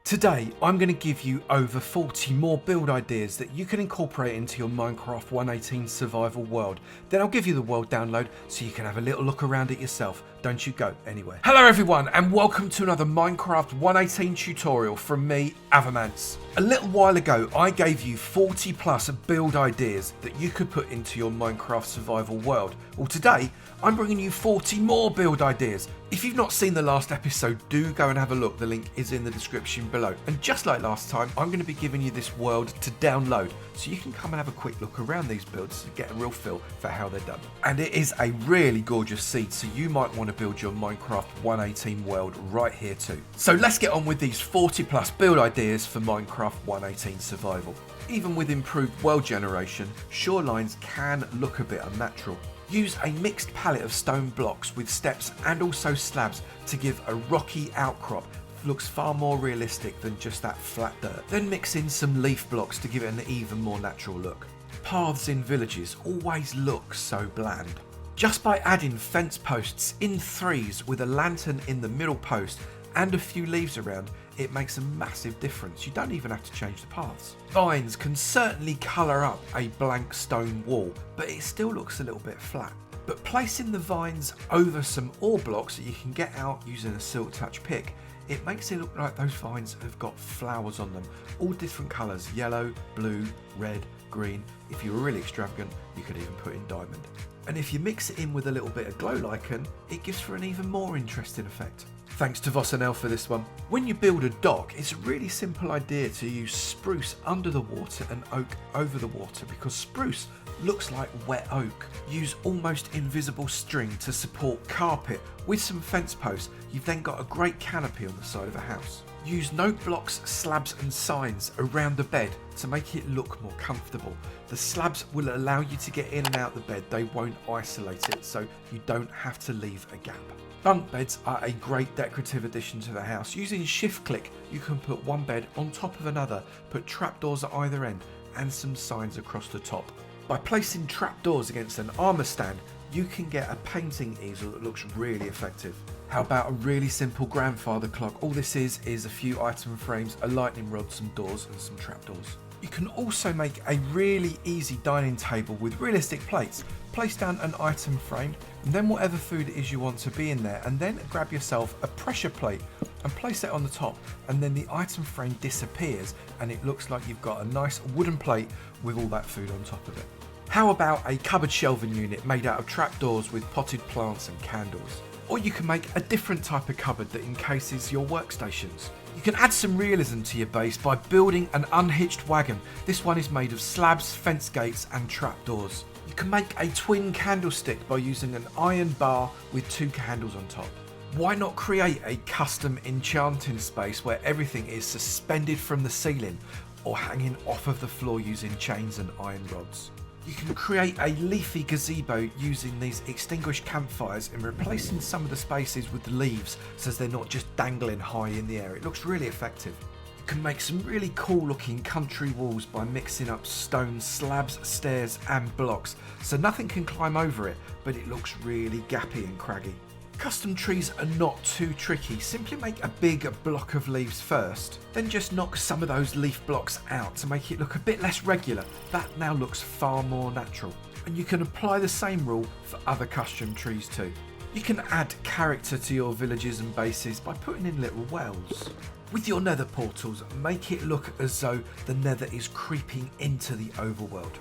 Today, I'm going to give you over 40 more build ideas that you can incorporate into your Minecraft 1.18 survival world. Then I'll give you the world download so you can have a little look around it yourself. Don't you go anywhere. Hello everyone and welcome to another Minecraft 1.18 tutorial from me, Avomance. A little while ago, I gave you 40 plus build ideas that you could put into your Minecraft survival world. Well, today, I'm bringing you 40 more build ideas. If you've not seen the last episode, do go and have a look. The link is in the description below. And just like last time, I'm going to be giving you this world to download so you can come and have a quick look around these builds to get a real feel for how they're done. And it is a really gorgeous seed, so you might want to build your Minecraft 1.18 world right here too. So let's get on with these 40 plus build ideas for Minecraft 1.18 survival. Even with improved world generation, shorelines can look a bit unnatural. Use a mixed palette of stone blocks with steps and also slabs to give a rocky outcrop. Looks far more realistic than just that flat dirt. Then mix in some leaf blocks to give it an even more natural look. Paths in villages always look so bland. Just by adding fence posts in threes with a lantern in the middle post and a few leaves around, it makes a massive difference. You don't even have to change the paths. Vines can certainly colour up a blank stone wall, but it still looks a little bit flat. But placing the vines over some ore blocks that you can get out using a silk touch pick, it makes it look like those vines have got flowers on them, all different colours, yellow, blue, red, green. If you were really extravagant, you could even put in diamond. And if you mix it in with a little bit of glow lichen, it gives for an even more interesting effect. Thanks to Vossenel for this one. When you build a dock, it's a really simple idea to use spruce under the water and oak over the water because spruce looks like wet oak. Use almost invisible string to support carpet with some fence posts. You've then got a great canopy on the side of a house. Use note blocks, slabs and signs around the bed to make it look more comfortable. The slabs will allow you to get in and out the bed. They won't isolate it, so you don't have to leave a gap. Bunk beds are a great decorative addition to the house. Using shift click, you can put one bed on top of another, put trapdoors at either end and some signs across the top. By placing trapdoors against an armour stand, you can get a painting easel that looks really effective. How about a really simple grandfather clock? All this is a few item frames, a lightning rod, some doors and some trapdoors. You can also make a really easy dining table with realistic plates. Place down an item frame and then whatever food it is you want to be in there, and then grab yourself a pressure plate and place it on the top, and then the item frame disappears and it looks like you've got a nice wooden plate with all that food on top of it. How about a cupboard shelving unit made out of trapdoors with potted plants and candles? Or you can make a different type of cupboard that encases your workstations. You can add some realism to your base by building an unhitched wagon. This one is made of slabs, fence gates and trapdoors. You can make a twin candlestick by using an iron bar with two candles on top. Why not create a custom enchanting space where everything is suspended from the ceiling or hanging off of the floor using chains and iron rods? You can create a leafy gazebo using these extinguished campfires and replacing some of the spaces with the leaves so they're not just dangling high in the air. It looks really effective. You can make some really cool looking country walls by mixing up stone slabs, stairs and blocks so nothing can climb over it, but it looks really gappy and craggy. Custom trees are not too tricky. Simply make a big block of leaves first, then just knock some of those leaf blocks out to make it look a bit less regular. That now looks far more natural. And you can apply the same rule for other custom trees too. You can add character to your villages and bases by putting in little wells. With your nether portals, make it look as though the nether is creeping into the overworld.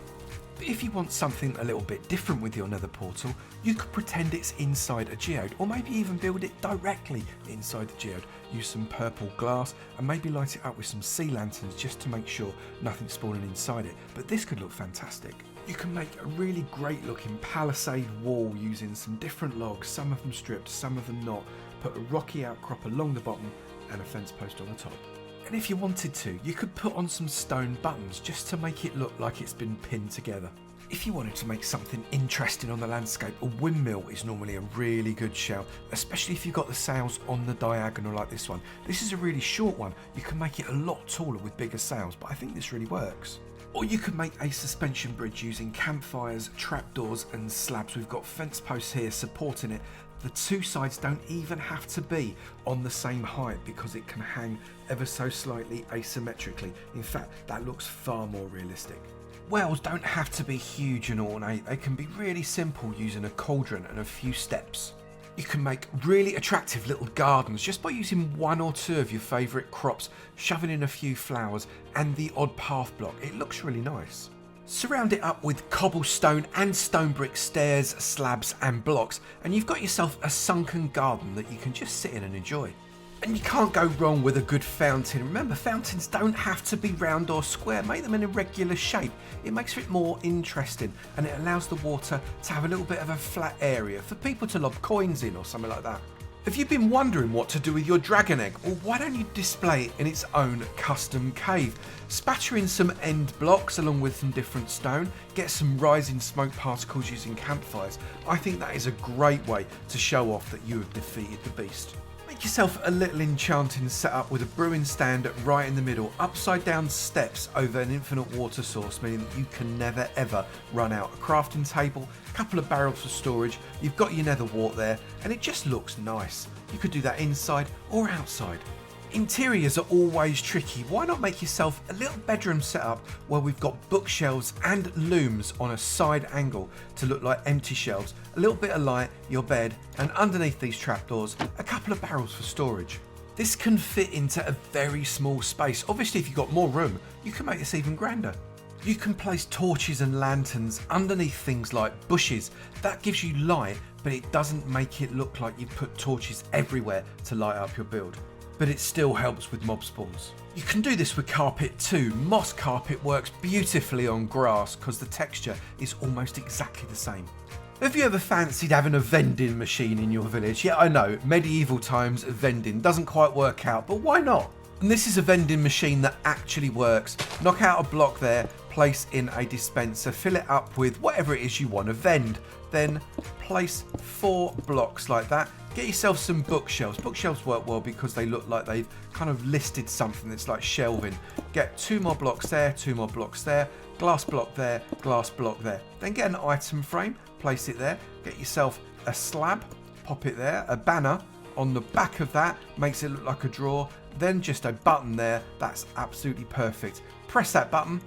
But if you want something a little bit different with your nether portal, you could pretend it's inside a geode, or maybe even build it directly inside the geode. Use some purple glass and maybe light it up with some sea lanterns just to make sure nothing's spawning inside it. But this could look fantastic. You can make a really great looking palisade wall using some different logs, some of them stripped, some of them not. Put a rocky outcrop along the bottom and a fence post on the top. And if you wanted to, you could put on some stone buttons just to make it look like it's been pinned together. If you wanted to make something interesting on the landscape, a windmill is normally a really good shout, especially if you've got the sails on the diagonal like this one. This is a really short one. You can make it a lot taller with bigger sails, but I think this really works. Or you could make a suspension bridge using campfires, trapdoors and slabs. We've got fence posts here supporting it. The two sides don't even have to be on the same height because it can hang ever so slightly asymmetrically. In fact, that looks far more realistic. Wells don't have to be huge and ornate, they can be really simple using a cauldron and a few steps. You can make really attractive little gardens just by using one or two of your favourite crops, shoving in a few flowers and the odd path block. It looks really nice. Surround it up with cobblestone and stone brick stairs, slabs and blocks, and you've got yourself a sunken garden that you can just sit in and enjoy. And you can't go wrong with a good fountain. Remember, fountains don't have to be round or square. Make them in a regular shape. It makes it more interesting and it allows the water to have a little bit of a flat area for people to lob coins in or something like that. Have you been wondering what to do with your dragon egg? Well, why don't you display it in its own custom cave? Spatter in some end blocks along with some different stone, get some rising smoke particles using campfires. I think that is a great way to show off that you have defeated the beast. Make yourself a little enchanting setup with a brewing stand right in the middle, upside down steps over an infinite water source, meaning that you can never ever run out. A crafting table, a couple of barrels for storage, you've got your nether wart there, and it just looks nice. You could do that inside or outside. Interiors are always tricky. Why not make yourself a little bedroom setup where we've got bookshelves and looms on a side angle to look like empty shelves, a little bit of light, your bed, and underneath these trapdoors, a couple of barrels for storage. This can fit into a very small space. Obviously, if you've got more room, you can make this even grander. You can place torches and lanterns underneath things like bushes. That gives you light, but it doesn't make it look like you've put torches everywhere to light up your build. But it still helps with mob spawns. You can do this with carpet too. Moss carpet works beautifully on grass because the texture is almost exactly the same. Have you ever fancied having a vending machine in your village? Yeah, I know, medieval times vending doesn't quite work out, but why not? And this is a vending machine that actually works. Knock out a block there, place in a dispenser, fill it up with whatever it is you want to vend. Then place 4 blocks like that. Get yourself some bookshelves. Bookshelves work well because they look like they've kind of listed something that's like shelving. Get 2 more blocks there, 2 more blocks there, glass block there, glass block there. Then get an item frame, place it there. Get yourself a slab, pop it there, a banner on the back of that, makes it look like a drawer. Then just a button there, that's absolutely perfect. Press that button,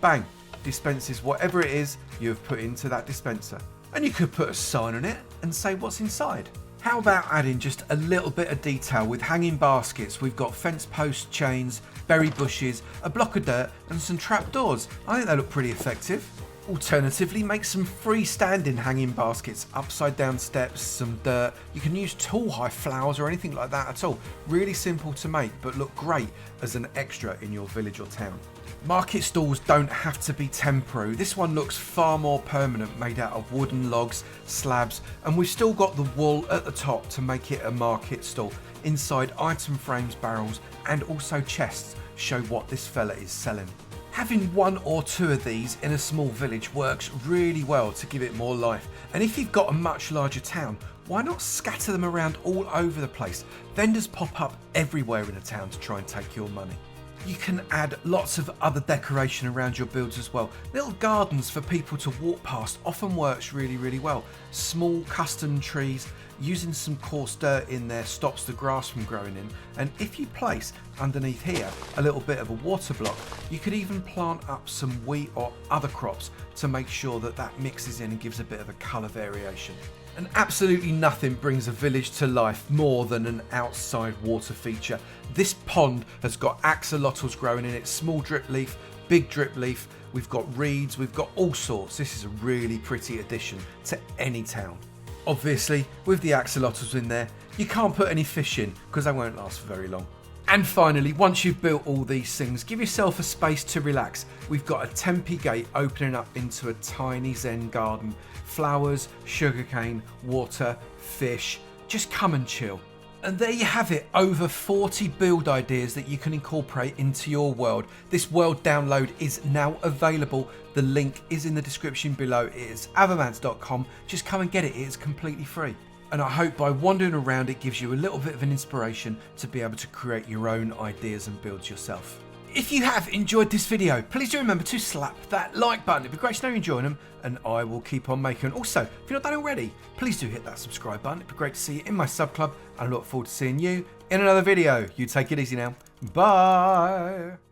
bang, dispenses whatever it is you have put into that dispenser. And you could put a sign on it and say what's inside. How about adding just a little bit of detail with hanging baskets? We've got fence post chains, berry bushes, a block of dirt and some trapdoors. I think they look pretty effective. Alternatively, make some freestanding hanging baskets, upside down steps, some dirt. You can use tall high flowers or anything like that at all. Really simple to make but look great as an extra in your village or town. Market stalls don't have to be temporary. This one looks far more permanent, made out of wooden logs, slabs, and we've still got the wool at the top to make it a market stall. Inside, item frames, barrels, and also chests show what this fella is selling. Having 1 or 2 of these in a small village works really well to give it more life. And if you've got a much larger town, why not scatter them around all over the place? Vendors pop up everywhere in a town to try and take your money. You can add lots of other decoration around your builds as well. Little gardens for people to walk past often works really well. Small custom trees, using some coarse dirt in there stops the grass from growing in. And if you place underneath here a little bit of a water block, you could even plant up some wheat or other crops to make sure that that mixes in and gives a bit of a colour variation. And absolutely nothing brings a village to life more than an outside water feature. This pond has got axolotls growing in it, small drip leaf, big drip leaf, we've got reeds, we've got all sorts. This is a really pretty addition to any town. Obviously, with the axolotls in there, you can't put any fish in because they won't last for very long. And finally, once you've built all these things, give yourself a space to relax. We've got a Tempe gate opening up into a tiny Zen garden. Flowers, sugarcane, water, fish. Just come and chill. And there you have it, over 40 build ideas that you can incorporate into your world. This world download is now available. The link is in the description below. It is avomance.com. Just come and get it. It is completely free. And I hope by wandering around it gives you a little bit of an inspiration to be able to create your own ideas and builds yourself. If you have enjoyed this video, please do remember to slap that like button. It'd be great to know you're enjoying them, and I will keep on making. Also, if you're not done already, please do hit that subscribe button. It'd be great to see you in my sub club, and I look forward to seeing you in another video. You take it easy now. Bye.